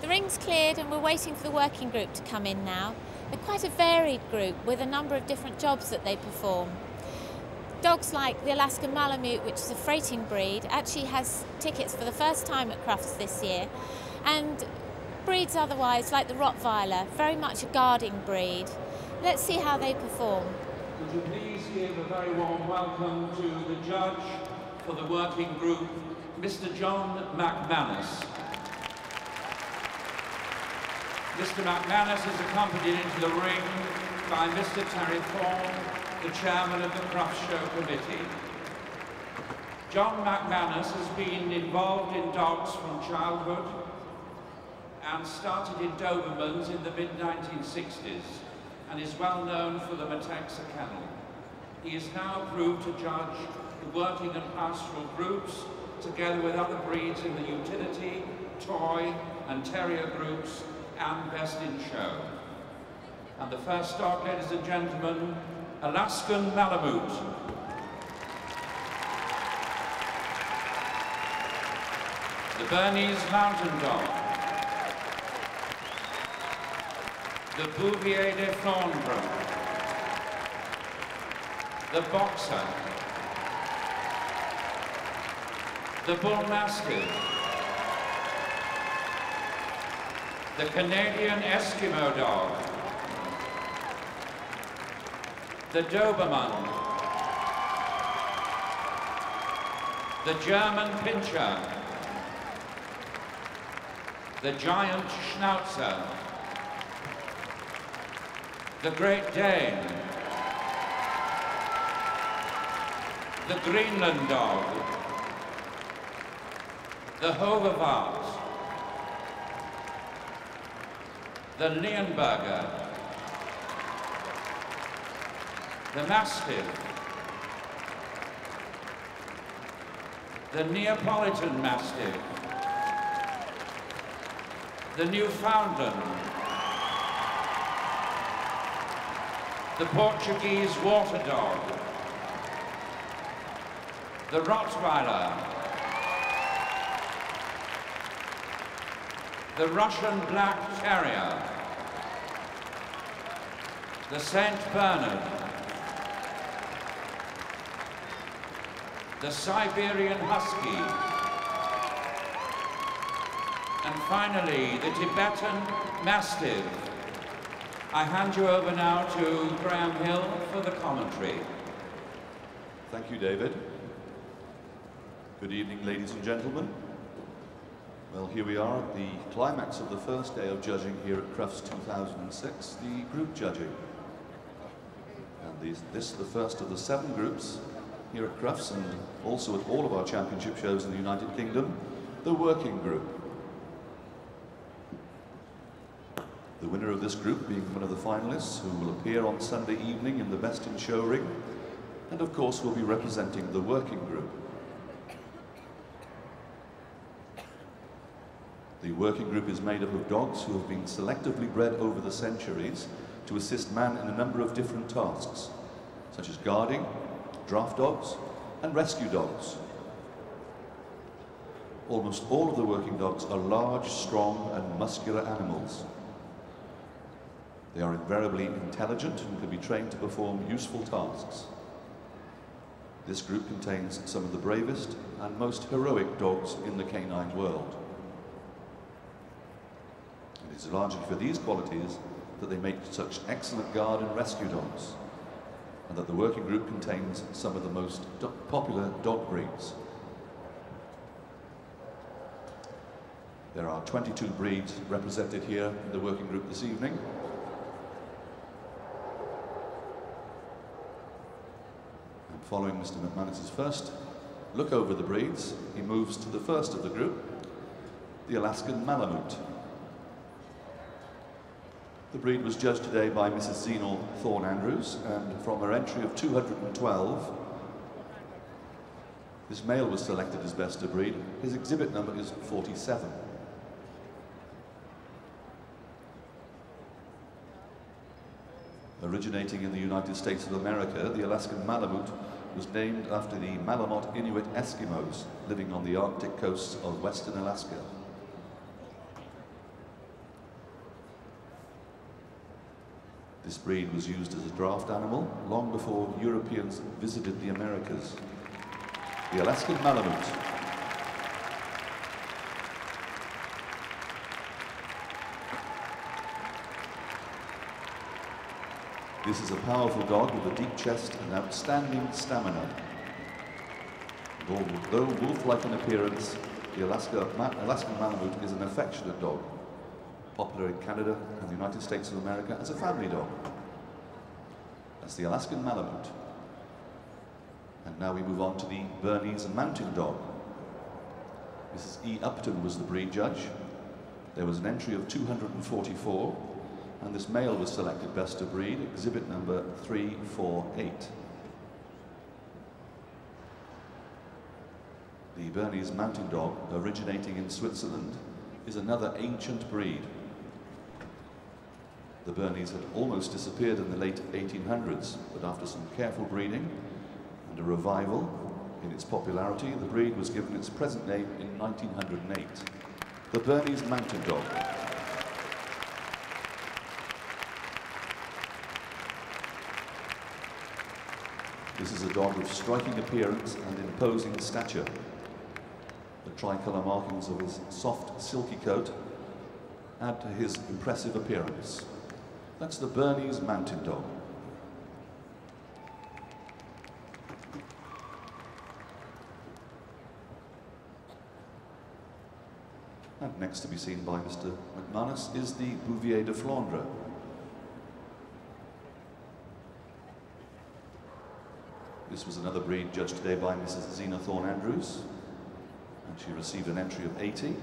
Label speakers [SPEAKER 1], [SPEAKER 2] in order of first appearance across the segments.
[SPEAKER 1] The ring's cleared and we're waiting for the working group to come in now. They're quite a varied group with a number of different jobs that they perform. Dogs like the Alaskan Malamute, which is a freighting breed, actually has tickets for the first time at Crufts this year. And breeds otherwise, like the Rottweiler, very much a guarding breed. Let's see how they perform.
[SPEAKER 2] Would you please give a very warm welcome to the judge for the working group, Mr. John McManus. Mr. McManus is accompanied into the ring by Mr. Terry Thorne, the chairman of the Crufts Show Committee. John McManus has been involved in dogs from childhood and started in Dobermans in the mid-1960s and is well known for the Metaxa kennel. He is now approved to judge the working and pastoral groups together with other breeds in the utility, toy and terrier groups and best in show. And the first dog, ladies and gentlemen, Alaskan Malamute. The Bernese Mountain Dog. The Bouvier de Flandre. The Boxer. The Bull Mastiff. The Canadian Eskimo Dog. The Doberman. The German Pinscher. The Giant Schnauzer. The Great Dane. The Greenland Dog. The Hoverwart. The Leonberger, the Mastiff, the Neapolitan Mastiff, the Newfoundland, the Portuguese Water Dog, the Rottweiler, the Russian Black Terrier, the Saint Bernard, the Siberian Husky, and finally the Tibetan Mastiff. I hand you over now to Graham Hill for the commentary.
[SPEAKER 3] Thank you, David. Good evening, ladies and gentlemen. Well, here we are at the climax of the first day of judging here at Crufts 2006, the group judging. And this is the first of the 7 groups here at Crufts and also at all of our championship shows in the United Kingdom, the working group. The winner of this group being one of the finalists who will appear on Sunday evening in the Best in Show ring and of course will be representing the working group. The working group is made up of dogs who have been selectively bred over the centuries to assist man in a number of different tasks, such as guarding, draft dogs, and rescue dogs. Almost all of the working dogs are large, strong, and muscular animals. They are invariably intelligent and can be trained to perform useful tasks. This group contains some of the bravest and most heroic dogs in the canine world. It is largely for these qualities that they make such excellent guard and rescue dogs, and that the working group contains some of the most popular dog breeds. There are 22 breeds represented here in the working group this evening. And following Mr. McManus's first look over the breeds, he moves to the first of the group, the Alaskan Malamute. The breed was judged today by Mrs. Zenal Thorne-Andrews, and from her entry of 212, this male was selected as best of breed. His exhibit number is 47. Originating in the United States of America, the Alaskan Malamute was named after the Malamot Inuit Eskimos living on the Arctic coasts of western Alaska. This breed was used as a draft animal long before Europeans visited the Americas. The Alaskan Malamute. This is a powerful dog with a deep chest and outstanding stamina. Although wolf-like in appearance, the Alaskan Malamute is an affectionate dog, popular in Canada and the United States of America as a family dog. That's the Alaskan Malamute. And now we move on to the Bernese Mountain Dog. Mrs. E. Upton was the breed judge. There was an entry of 244, and this male was selected best of breed, exhibit number 348. The Bernese Mountain Dog, originating in Switzerland, is another ancient breed. The Bernese had almost disappeared in the late 1800s, but after some careful breeding and a revival in its popularity, the breed was given its present name in 1908. The Bernese Mountain Dog. This is a dog of striking appearance and imposing stature. The tricolour markings of his soft, silky coat add to his impressive appearance. That's the Bernese Mountain Dog. And next to be seen by Mr. McManus is the Bouvier de Flandre. This was another breed judged today by Mrs. Zena Thorne-Andrews, and she received an entry of 80,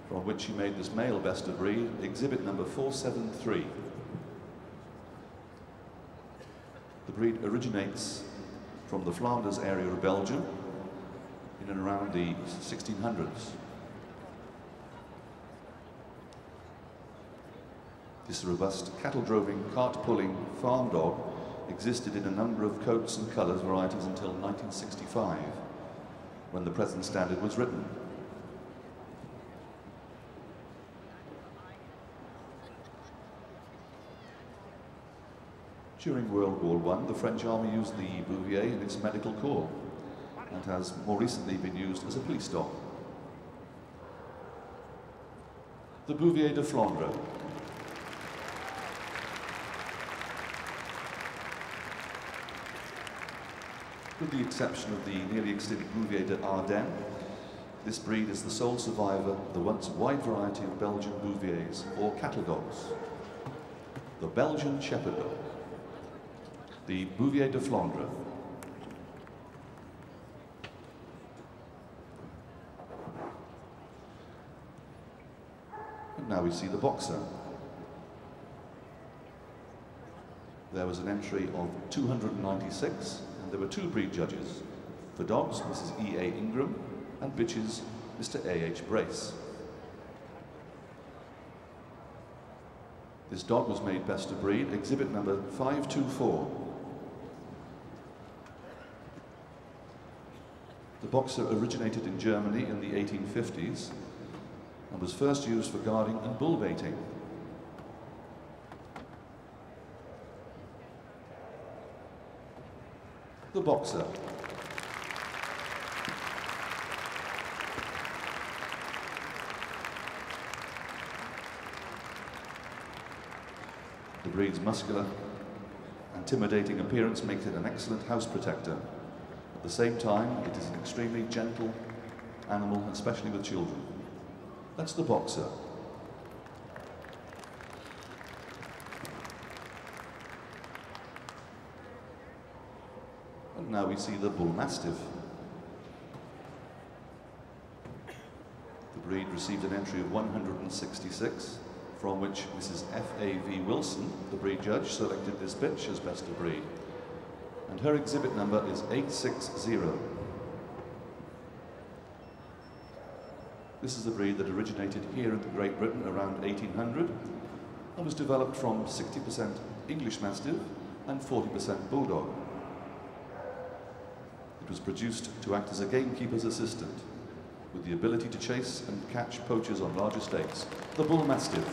[SPEAKER 3] from which she made this male best of breed, exhibit number 473. The breed originates from the Flanders area of Belgium in and around the 1600s. This robust cattle-droving, cart-pulling farm dog existed in a number of coats and colours varieties until 1965, when the present standard was written. During World War I, the French Army used the Bouvier in its medical corps and has more recently been used as a police dog. The Bouvier de Flandre. With the exception of the nearly extinct Bouvier de Ardennes, this breed is the sole survivor of the once wide variety of Belgian Bouviers, or cattle dogs. The Belgian Shepherd Dog. The Bouvier de Flandre. And now we see the Boxer. There was an entry of 296, and there were two breed judges. For dogs, Mrs. E.A. Ingram, and bitches, Mr. A.H. Brace. This dog was made best of breed, exhibit number 524. The Boxer originated in Germany in the 1850s and was first used for guarding and bull baiting. The Boxer. The breed's muscular, intimidating appearance makes it an excellent house protector. At the same time, it is an extremely gentle animal, especially with children. That's the Boxer. And now we see the Bull Mastiff. The breed received an entry of 166, from which Mrs. F.A.V. Wilson, the breed judge, selected this bitch as best of breed. And her exhibit number is 860. This is the breed that originated here in Great Britain around 1800 and was developed from 60% English Mastiff and 40% Bulldog. It was produced to act as a gamekeeper's assistant with the ability to chase and catch poachers on large estates. The Bull Mastiff.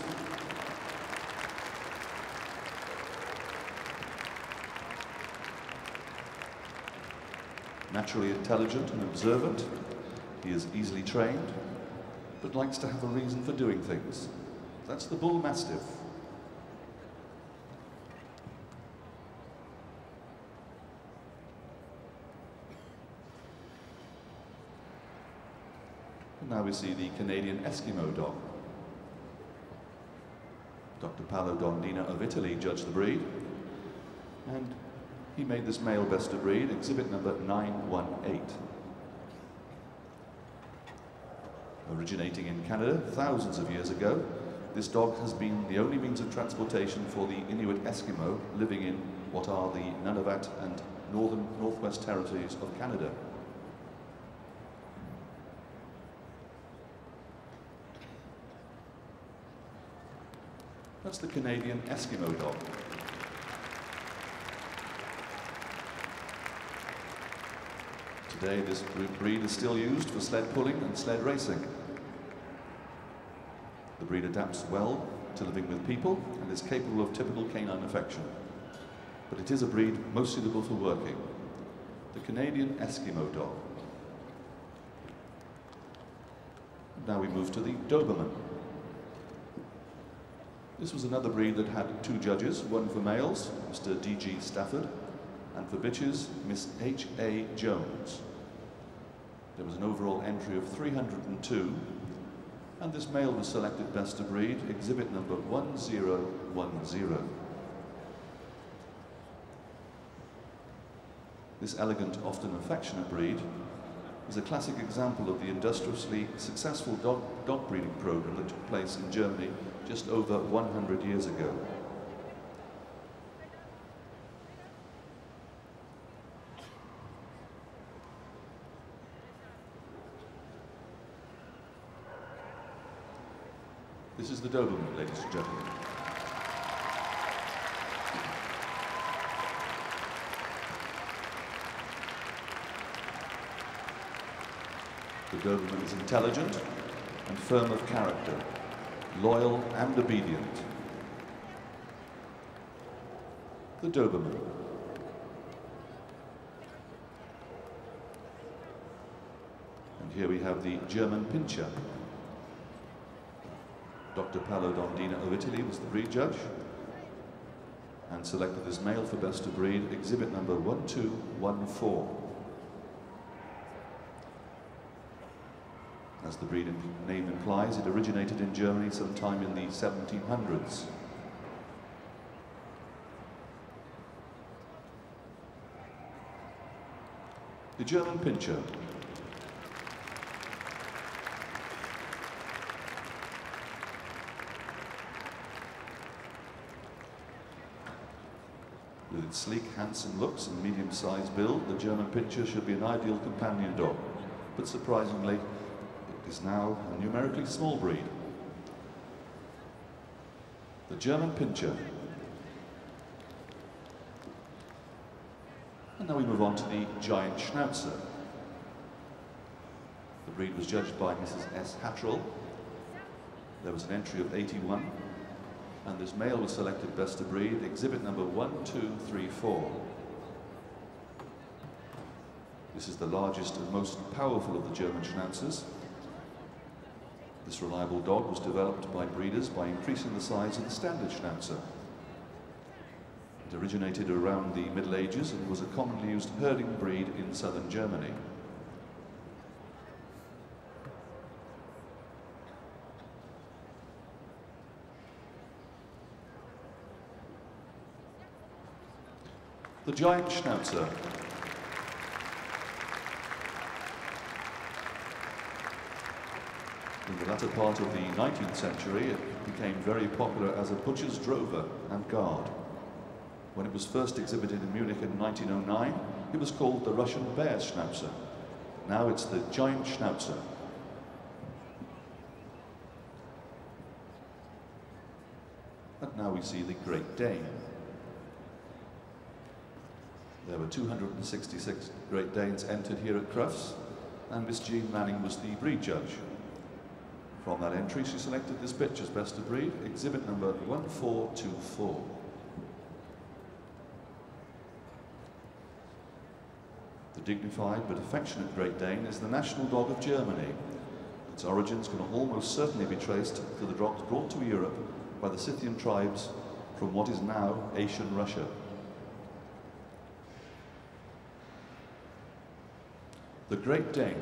[SPEAKER 3] Naturally intelligent and observant, he is easily trained, but likes to have a reason for doing things. That's the Bull Mastiff. And now we see the Canadian Eskimo dog. Dr. Paolo Dondina of Italy judged the breed, and he made this male best of breed, exhibit number 918. Originating in Canada thousands of years ago, this dog has been the only means of transportation for the Inuit Eskimo living in what are the Nunavut and northwest territories of Canada. That's the Canadian Eskimo dog. Today, this breed is still used for sled pulling and sled racing. The breed adapts well to living with people and is capable of typical canine affection. But it is a breed most suitable for working. The Canadian Eskimo dog. Now we move to the Doberman. This was another breed that had two judges, one for males, Mr. D.G. Stafford, and for bitches, Miss H.A. Jones. There was an overall entry of 302, and this male was selected best of breed, exhibit number 1010. This elegant, often affectionate breed is a classic example of the industriously successful dog breeding program that took place in Germany just over 100 years ago. This is the Doberman, ladies and gentlemen. The Doberman is intelligent and firm of character, loyal and obedient. The Doberman. And here we have the German Pinscher. Dr. Paolo Dondina of Italy was the breed judge and selected this male for best of breed, exhibit number 1214. As the breed name implies, it originated in Germany sometime in the 1700s. The German Pinscher. With its sleek, handsome looks and medium-sized build, the German Pinscher should be an ideal companion dog. But surprisingly, it is now a numerically small breed. The German Pinscher. And now we move on to the Giant Schnauzer. The breed was judged by Mrs. S. Hattrell. There was an entry of 81. And this male was selected best of breed, exhibit number 1234. This is the largest and most powerful of the German Schnauzers. This reliable dog was developed by breeders by increasing the size of the standard Schnauzer. It originated around the Middle Ages and was a commonly used herding breed in southern Germany. The Giant Schnauzer. In the latter part of the 19th century, it became very popular as a butcher's drover and guard. When it was first exhibited in Munich in 1909, it was called the Russian Bear Schnauzer. Now it's the Giant Schnauzer. And now we see the Great Dane. There were 266 Great Danes entered here at Crufts, and Miss Jean Manning was the breed judge. From that entry, she selected this bitch as best of breed, exhibit number 1424. The The dignified but affectionate Great Dane is the national dog of Germany. Its origins can almost certainly be traced to the dogs brought to Europe by the Scythian tribes from what is now Asian Russia. The Great Dane.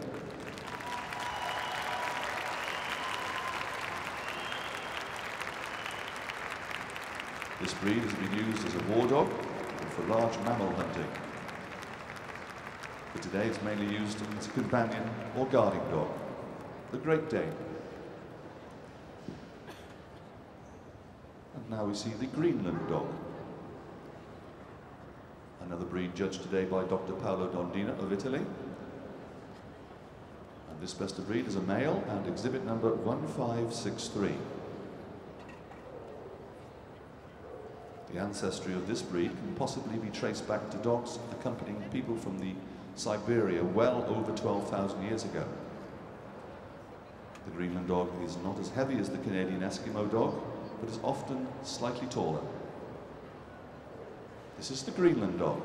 [SPEAKER 3] This breed has been used as a war dog and for large mammal hunting. But today it's mainly used as a companion or guarding dog. The Great Dane. And now we see the Greenland dog. Another breed judged today by Dr. Paolo Dondina of Italy. And this best of breed is a male and exhibit number 1563. The ancestry of this breed can possibly be traced back to dogs accompanying people from the Siberia well over 12,000 years ago. The Greenland dog is not as heavy as the Canadian Eskimo dog, but is often slightly taller. This is the Greenland dog.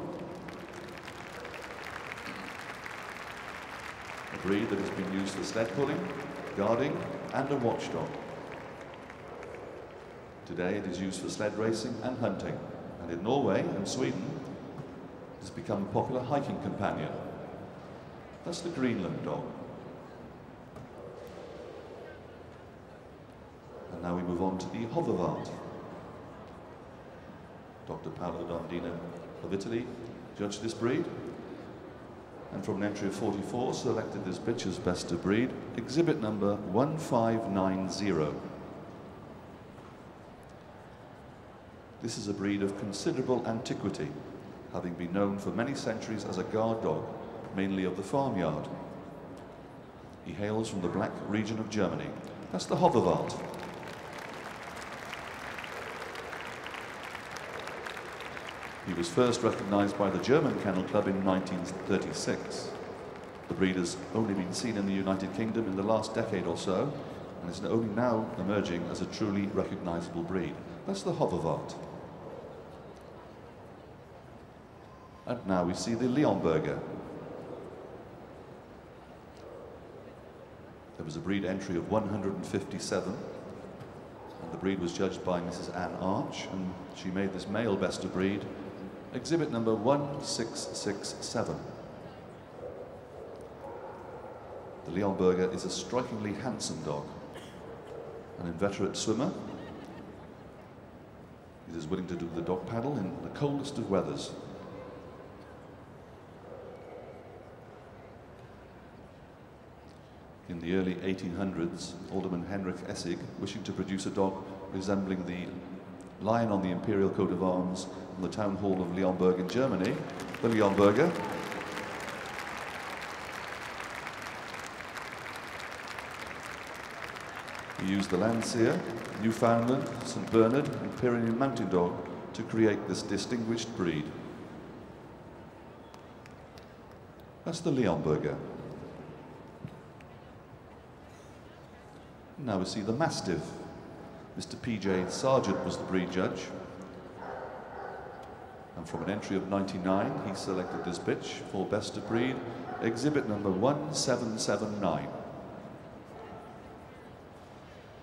[SPEAKER 3] A breed that has been used for sled pulling, guarding, and a watchdog. Today it is used for sled racing and hunting, and in Norway and Sweden it has become a popular hiking companion. That's the Greenland dog. And now we move on to the Hoverwart. Dr. Paolo Dondina of Italy judged this breed, and from an entry of 44 selected this bitch as best of breed, exhibit number 1590. This is a breed of considerable antiquity, having been known for many centuries as a guard dog, mainly of the farmyard. He hails from the Black region of Germany. That's the Hoverwart. He was first recognized by the German Kennel Club in 1936. The breed has only been seen in the United Kingdom in the last decade or so, and is only now emerging as a truly recognizable breed. That's the Hoverwart. And now we see the Leonberger. There was a breed entry of 157, and the breed was judged by Mrs. Anne Arch, and she made this male best of breed, exhibit number 1667. The Leonberger is a strikingly handsome dog, an inveterate swimmer. It is willing to do the dog paddle in the coldest of weathers. In the early 1800s, Alderman Henrik Essig, wishing to produce a dog resembling the lion on the imperial coat of arms in the town hall of Leonberg in Germany, the Leonberger, he used the Landseer, Newfoundland, St. Bernard and Pyrenean Mountain Dog to create this distinguished breed. That's the Leonberger. Now we see the Mastiff. Mr. P.J. Sargent was the breed judge. And from an entry of 99, he selected this bitch for best of breed, exhibit number 1779.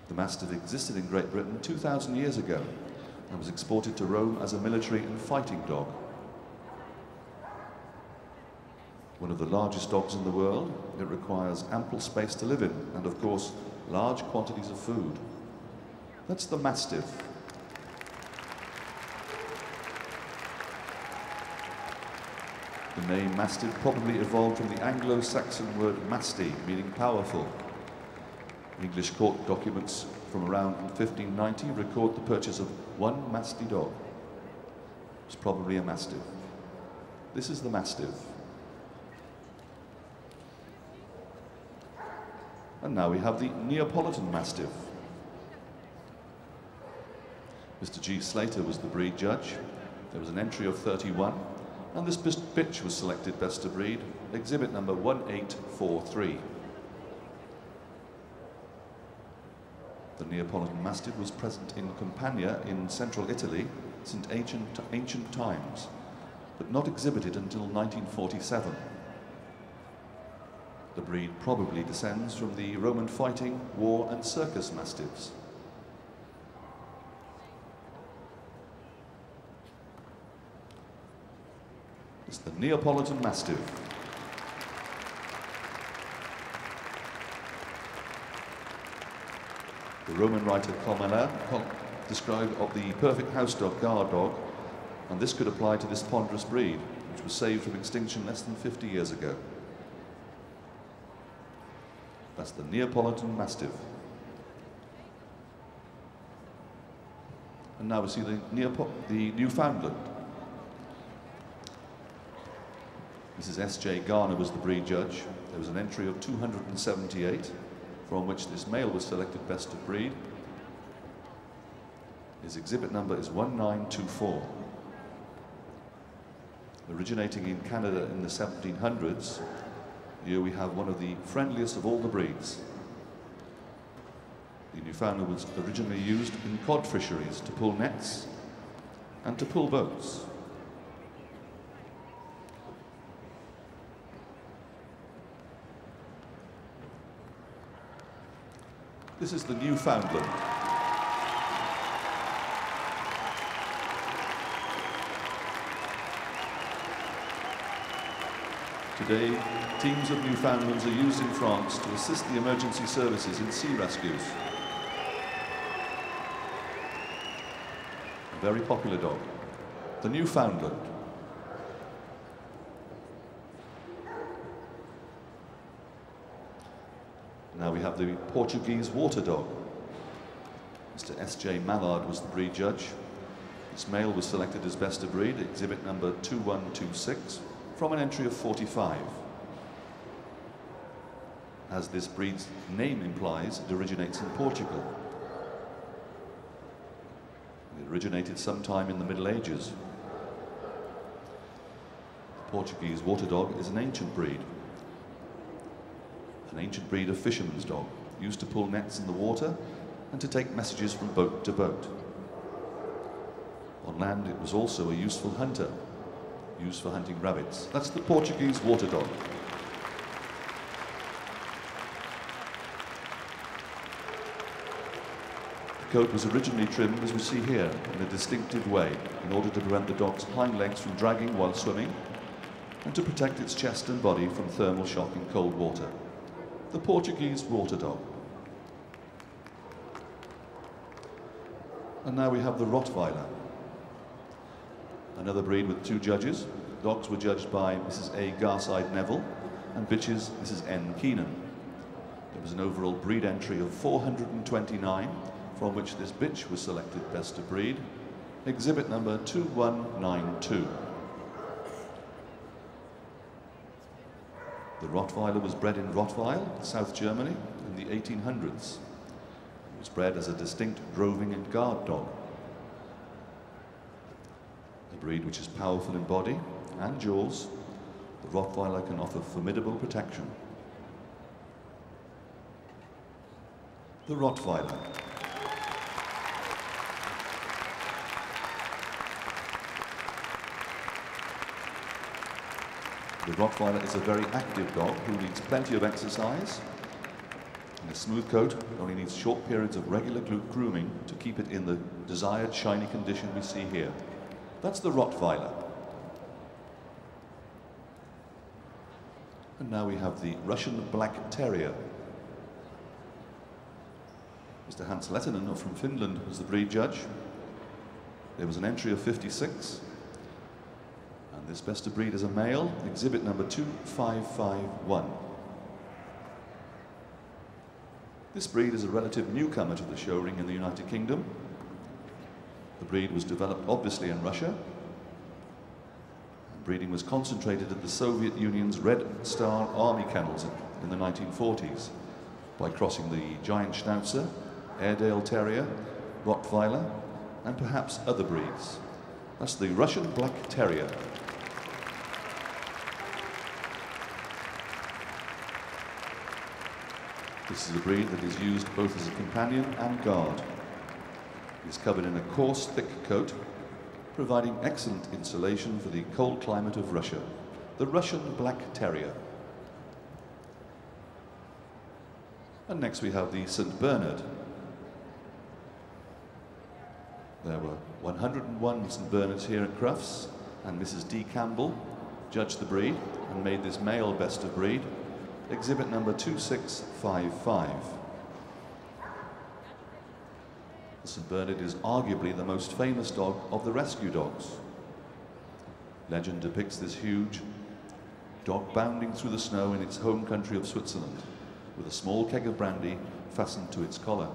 [SPEAKER 3] The Mastiff existed in Great Britain 2,000 years ago and was exported to Rome as a military and fighting dog. One of the largest dogs in the world, it requires ample space to live in and, of course, large quantities of food. That's the Mastiff. The name Mastiff probably evolved from the Anglo-Saxon word masti, meaning powerful. English court documents from around 1590 record the purchase of one masty dog. It's probably a Mastiff. This is the Mastiff. And now we have the Neapolitan Mastiff. Mr. G. Slater was the breed judge. There was an entry of 31, and this bitch was selected best of breed, exhibit number 1843. The Neapolitan Mastiff was present in Campania in central Italy since ancient times, but not exhibited until 1947. The breed probably descends from the Roman fighting, war and circus mastiffs. It's the Neapolitan Mastiff. The Roman writer Comelin described of the perfect house dog, guard dog, and this could apply to this ponderous breed, which was saved from extinction less than 50 years ago. That's the Neapolitan Mastiff. And now we see the Newfoundland. Mrs. S.J. Garner was the breed judge. There was an entry of 278, from which this male was selected best of breed. His exhibit number is 1924. Originating in Canada in the 1700s, here we have one of the friendliest of all the breeds. The Newfoundland was originally used in cod fisheries to pull nets and to pull boats. This is the Newfoundland. Today, teams of Newfoundlands are used in France to assist the emergency services in sea rescues. A very popular dog, the Newfoundland. Now we have the Portuguese water dog. Mr. S.J. Mallard was the breed judge. This male was selected as best of breed, exhibit number 2126, from an entry of 45. As this breed's name implies, it originates in Portugal. It originated sometime in the Middle Ages. The Portuguese water dog is an ancient breed. An ancient breed of fisherman's dog, used to pull nets in the water and to take messages from boat to boat. On land, it was also a useful hunter, used for hunting rabbits. That's the Portuguese water dog. The coat was originally trimmed, as we see here, in a distinctive way, in order to prevent the dog's hind legs from dragging while swimming and to protect its chest and body from thermal shock in cold water. The Portuguese water dog. And now we have the Rottweiler. Another breed with two judges. Dogs were judged by Mrs. A. Garside Neville and bitches Mrs. N. Keenan. There was an overall breed entry of 429, from which this bitch was selected best of breed, exhibit number 2192. The Rottweiler was bred in Rottweil, South Germany, in the 1800s. It was bred as a distinct droving and guard dog. A breed which is powerful in body and jaws, the Rottweiler can offer formidable protection. The Rottweiler. The Rottweiler is a very active dog who needs plenty of exercise. And a smooth coat only needs short periods of regular grooming to keep it in the desired shiny condition we see here. That's the Rottweiler. And now we have the Russian Black Terrier. Mr. Hans Lettinen from Finland was the breed judge. There was an entry of 56. And this best of breed is a male, exhibit number 2551. This breed is a relative newcomer to the show ring in the United Kingdom. The breed was developed obviously in Russia. Breeding was concentrated at the Soviet Union's Red Star Army kennels in the 1940s by crossing the giant Schnauzer, Airedale Terrier, Rottweiler, and perhaps other breeds. That's the Russian Black Terrier. This is a breed that is used both as a companion and guard. It is covered in a coarse, thick coat, providing excellent insulation for the cold climate of Russia. The Russian Black Terrier. And next we have the St. Bernard. There were 101 St. Bernards here at Crufts, and Mrs. D. Campbell judged the breed and made this male best of breed, exhibit number 2655. The St. Bernard is arguably the most famous dog of the rescue dogs. Legend depicts this huge dog bounding through the snow in its home country of Switzerland, with a small keg of brandy fastened to its collar.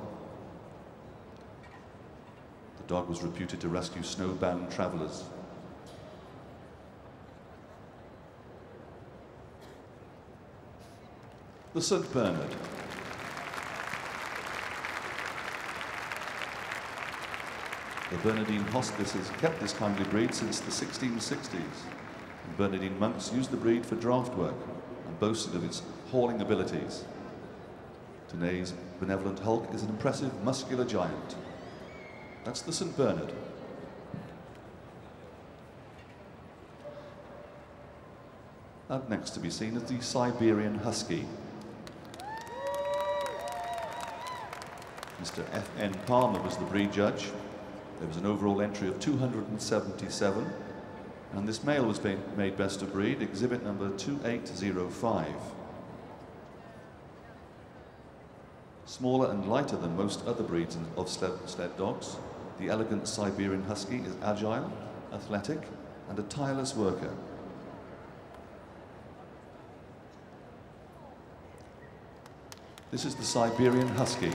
[SPEAKER 3] The dog was reputed to rescue snowbound travelers. The St. Bernard. The Bernardine Hospice has kept this kindly breed since the 1660s. And Bernardine monks used the breed for draft work and boasted of its hauling abilities. Tenay's benevolent hulk is an impressive muscular giant. That's the St. Bernard. And next to be seen is the Siberian Husky. Mr. F.N. Palmer was the breed judge. There was an overall entry of 277, and this male was made best of breed, exhibit number 2805. Smaller and lighter than most other breeds of sled dogs, the elegant Siberian Husky is agile, athletic, and a tireless worker. This is the Siberian Husky.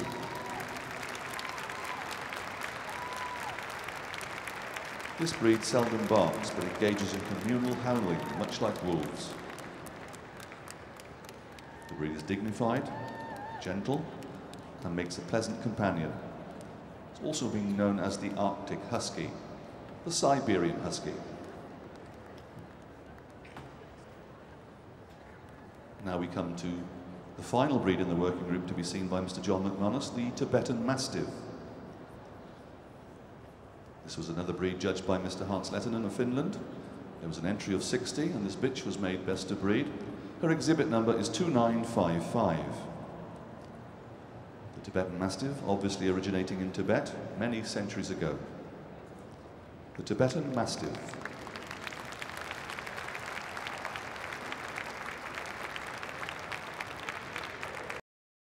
[SPEAKER 3] This breed seldom barks, but engages in communal howling, much like wolves. The breed is dignified, gentle, and makes a pleasant companion. It's also been known as the Arctic Husky, the Siberian Husky. Now we come to the final breed in the working group to be seen by Mr. John McManus, the Tibetan Mastiff. This was another breed judged by Mr. Hans Lettinen of Finland. There was an entry of 60, and this bitch was made best of breed. Her exhibit number is 2955. The Tibetan Mastiff, obviously originating in Tibet many centuries ago. The Tibetan Mastiff.